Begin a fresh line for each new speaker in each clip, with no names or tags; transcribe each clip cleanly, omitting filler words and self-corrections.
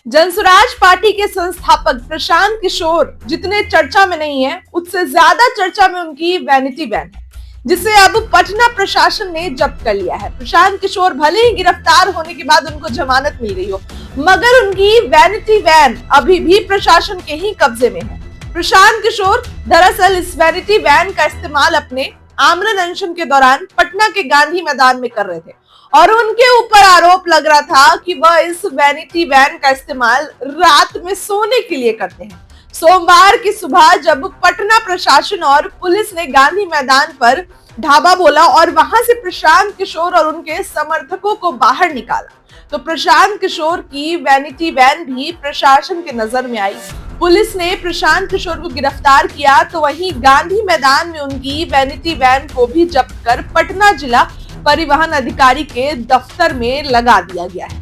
Jan Suraaj party के संस्थापक प्रशांत किशोर जितने चर्चा में नहीं है, उससे ज्यादा चर्चा में उनकी वैनिटी वैन है, जिसे अब पटना प्रशासन ने जब्त कर लिया है। प्रशांत किशोर भले ही गिरफ्तार होने के बाद उनको जमानत मिल गई हो, मगर उनकी वैनिटी वैन अभी भी प्रशासन के ही कब्जे में है। प्रशांत किशोर दरअसल इस वैनिटी वैन का इस्तेमाल अपने आमरण अनशन के दौरान पटना के गांधी मैदान में कर रहे थे और उनके ऊपर आरोप लग रहा था कि वह इस वैनिटी वैन का इस्तेमाल रात में सोने के लिए करते हैं। सोमवार की सुबह जब पटना प्रशासन और पुलिस ने गांधी मैदान पर ढाबा बोला और वहां से प्रशांत किशोर और उनके समर्थकों को बाहर निकाला, तो प्रशांत किशोर की वैनिटी वैन भी प्रशासन के नजर में आई। पुलिस ने प्रशांत किशोर को गिरफ्तार किया, तो वहीं गांधी मैदान में उनकी वैनिटी वैन को भी जब्त कर पटना जिला परिवहन अधिकारी के दफ्तर में लगा दिया गया है।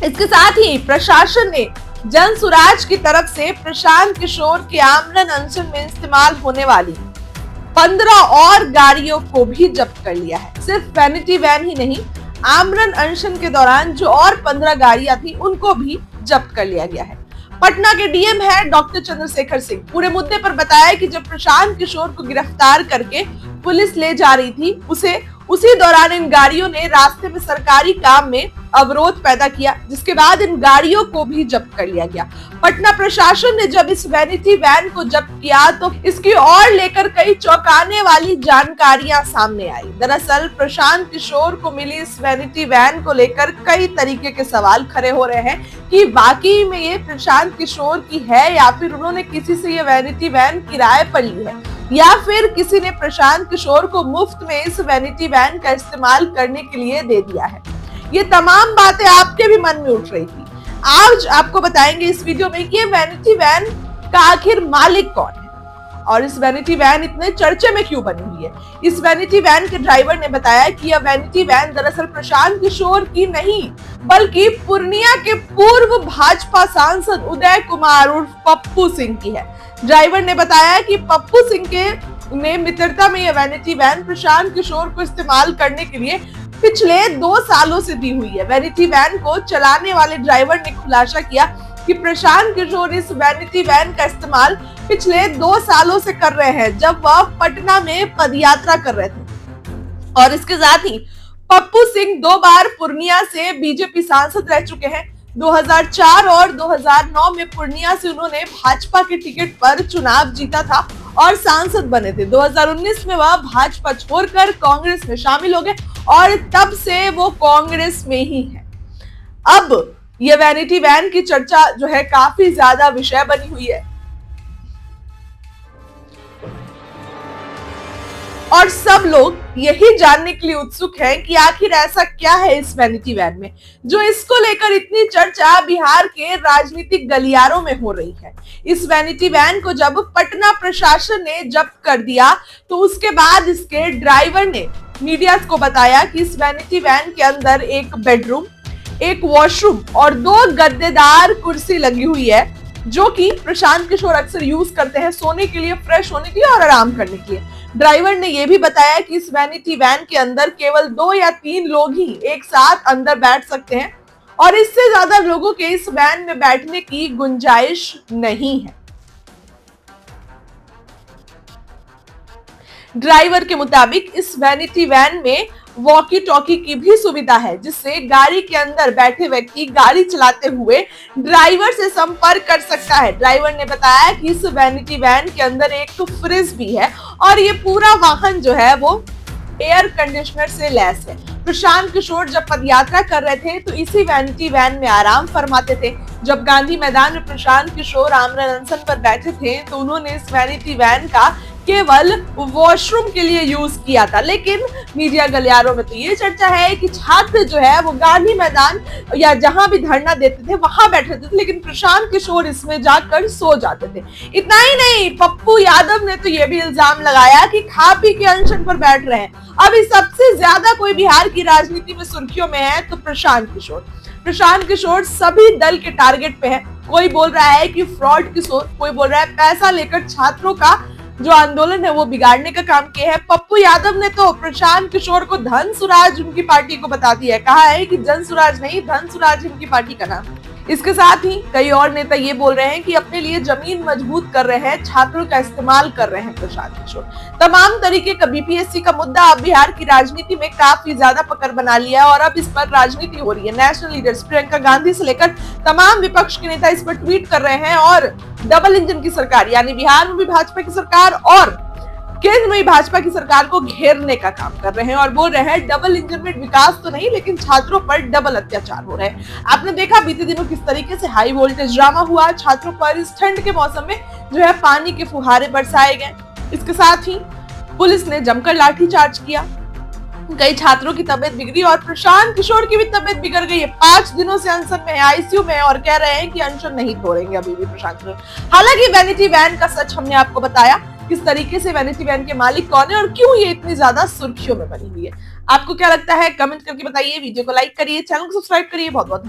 इसके साथ ही प्रशासन ने जनसुराज की तरफ से प्रशांत किशोर के आमरण अनशन में इस्तेमाल होने वाली 15 और गाड़ियों को भी जब्त कर लिया है। सिर्फ वैनिटी वैन ही नहीं, आमरण अनशन के दौरान जो और 15 गाड़ियां थी उनको भी जब्त कर लिया गया है। पटना के डीएम है डॉक्टर चंद्रशेखर सिंह पूरे मुद्दे पर बताया कि जब प्रशांत किशोर को गिरफ्तार करके पुलिस ले जा रही थी, उसी दौरान इन गाड़ियों ने रास्ते में सरकारी काम में अवरोध पैदा किया, जिसके बाद इन गाड़ियों को भी जब्त कर लिया गया। पटना प्रशासन ने जब इस वैनिटी वैन को जब्त किया तो इसकी और लेकर कई चौंकाने वाली जानकारियां सामने आई। दरअसल प्रशांत किशोर को मिली इस वैनिटी वैन को लेकर कई तरीके के सवाल खड़े हो रहे हैं कि वाकई में ये प्रशांत किशोर की है या फिर उन्होंने किसी से ये वैनिटी वैन किराए पर ली है या फिर किसी ने प्रशांत किशोर को मुफ्त में इस वैनिटी वैन का इस्तेमाल करने के लिए दे दिया है। ये तमाम बातें आपके भी मन में उठ रही थी। आज आपको बताएंगे इस वीडियो में कि ये वैनिटी वैन का आखिर मालिक कौन है और इस वैनिटी वैन इतने चर्चे में क्यों बनी हुई है। इस वैनिटी वैन के ड्राइवर ने बताया कि यह वैनिटी वैन दरअसल प्रशांत किशोर की नहीं बल्कि पूर्णिया के पूर्व भाजपा सांसद उदय कुमार उर्फ पप्पू सिंह की है। ड्राइवर ने बताया कि पप्पू सिंह के मित्रता में यह वैनिटी वैन प्रशांत किशोर को इस्तेमाल करने के लिए पिछले 2 सालों से दी हुई है। वैनिटी वैन को चलाने वाले ड्राइवर ने खुलासा किया कि प्रशांत किशोर इस वैनिटी वैन का इस्तेमाल पिछले 2 सालों से कर रहे हैं, जब वह पटना में पदयात्रा कर रहे थे। और इसके साथ ही पप्पू सिंह 2 बार पूर्णिया से बीजेपी सांसद रह चुके हैं। 2004 और 2009 में पूर्णिया से उन्होंने भाजपा के टिकट पर चुनाव जीता था और सांसद बने थे। 2019 में वह भाजपा छोड़कर कांग्रेस में शामिल हो गए और तब से वो कांग्रेस में ही है। अब ये वैनिटी वैन की चर्चा जो है काफी ज्यादा विषय बनी हुई है और सब लोग यही जानने के लिए उत्सुक हैं कि आखिर ऐसा क्या है इस वैनिटी वैन में जो इसको लेकर इतनी चर्चा बिहार के राजनीतिक गलियारों में हो रही है। इस वैनिटी वैन को जब पटना प्रशासन ने जब्त कर दिया तो उसके बाद इसके ड्राइवर ने मीडिया को बताया कि इस वैनिटी वैन के अंदर एक बेडरूम, एक वॉशरूम और 2 गद्देदार कुर्सी लगी हुई है, जो कि प्रशांत किशोर अक्सर यूज करते हैं सोने के लिए, फ्रेश होने के लिए और आराम करने के लिए। ड्राइवर ने यह भी बताया कि इस वैनिटी वैन के अंदर केवल 2 या 3 लोग ही एक साथ अंदर बैठ सकते हैं और इससे ज्यादा लोगों के इस वैन में बैठने की गुंजाइश नहीं है। ड्राइवर के मुताबिक इस वैनिटी वैन में वॉकी टॉकी की भी सुविधा है, जिससे गाड़ी के अंदर बैठे व्यक्ति गाड़ी चलाते हुए ड्राइवर से संपर्क कर सकता है। ड्राइवर ने बताया कि इस वैनिटी वैन के अंदर एक फ्रिज भी है और ये पूरा वाहन जो है वो एयर कंडीशनर से लैस है। प्रशांत किशोर जब पदयात्रा कर रहे थे तो इसी वैनिटी वैन में आराम फरमाते थे। जब गांधी मैदान में प्रशांत किशोर आमरण अनशन पर बैठे थे तो उन्होंने इस वैनिटी वैन का केवल वॉशरूम के लिए यूज किया था। लेकिन मीडिया गलियारों में तो ये चर्चा है कि छात्र जो है वो गांधी मैदान या जहां भी धरना देते थे वहां बैठे थे, लेकिन प्रशांत किशोर इसमें जाकर सो जाते थे। इतना ही नहीं, पप्पू यादव ने तो ये भी इल्जाम लगाया कि खा पी के अनशन पर बैठ रहे हैं। अभी सबसे ज्यादा कोई बिहार की राजनीति में सुर्खियों में है तो प्रशांत किशोर। प्रशांत किशोर सभी दल के टारगेट पे है। कोई बोल रहा है कि फ्रॉड किशोर, कोई बोल रहा है पैसा लेकर छात्रों का जो आंदोलन है वो बिगाड़ने का काम किया है। पप्पू यादव ने तो प्रशांत किशोर को धन सुराज उनकी पार्टी को बता दिया है, कहा है कि जन सुराज नहीं धन सुराज इनकी पार्टी का नाम। इसके साथ ही कई और नेता ये बोल रहे हैं कि अपने लिए जमीन मजबूत कर रहे हैं, छात्रों का इस्तेमाल कर रहे हैं प्रशांत किशोर। तमाम तरीके का बीपीएससी का मुद्दा अब बिहार की राजनीति में काफी ज्यादा पकड़ बना लिया है और अब इस पर राजनीति हो रही है। नेशनल लीडर्स प्रियंका गांधी से लेकर तमाम विपक्ष के नेता इस पर ट्वीट कर रहे हैं और डबल इंजन की सरकार यानी बिहार में भी भाजपा की सरकार और केंद्र में भाजपा की सरकार को घेरने का काम कर रहे हैं और बोल रहे हैं डबल इंजन में विकास तो नहीं लेकिन छात्रों पर डबल अत्याचार हो रहे हैं। आपने देखा बीते दिनों किस तरीके से हाई वोल्टेज ड्रामा हुआ छात्रों पर इस ठंड के मौसम में जो है पानी के फुहारे बरसाए गए। इसके साथ ही पुलिस ने जमकर लाठीचार्ज किया, कई छात्रों की तबीयत बिगड़ी और प्रशांत किशोर की भी तबीयत बिगड़ गई है। 5 दिनों से अनशन में है, आईसीयू में और कह रहे हैं कि अनशन नहीं तोड़ेंगे अभी भी प्रशांत किशोर। हालांकि वैनिटी वैन का सच हमने आपको बताया, किस तरीके से वैनिटी वैन के मालिक कौन है और क्यों ये इतनी ज्यादा सुर्खियों में बनी हुई है। आपको क्या लगता है कमेंट करके बताइए, वीडियो को लाइक करिए, चैनल को सब्सक्राइब करिए। बहुत बहुत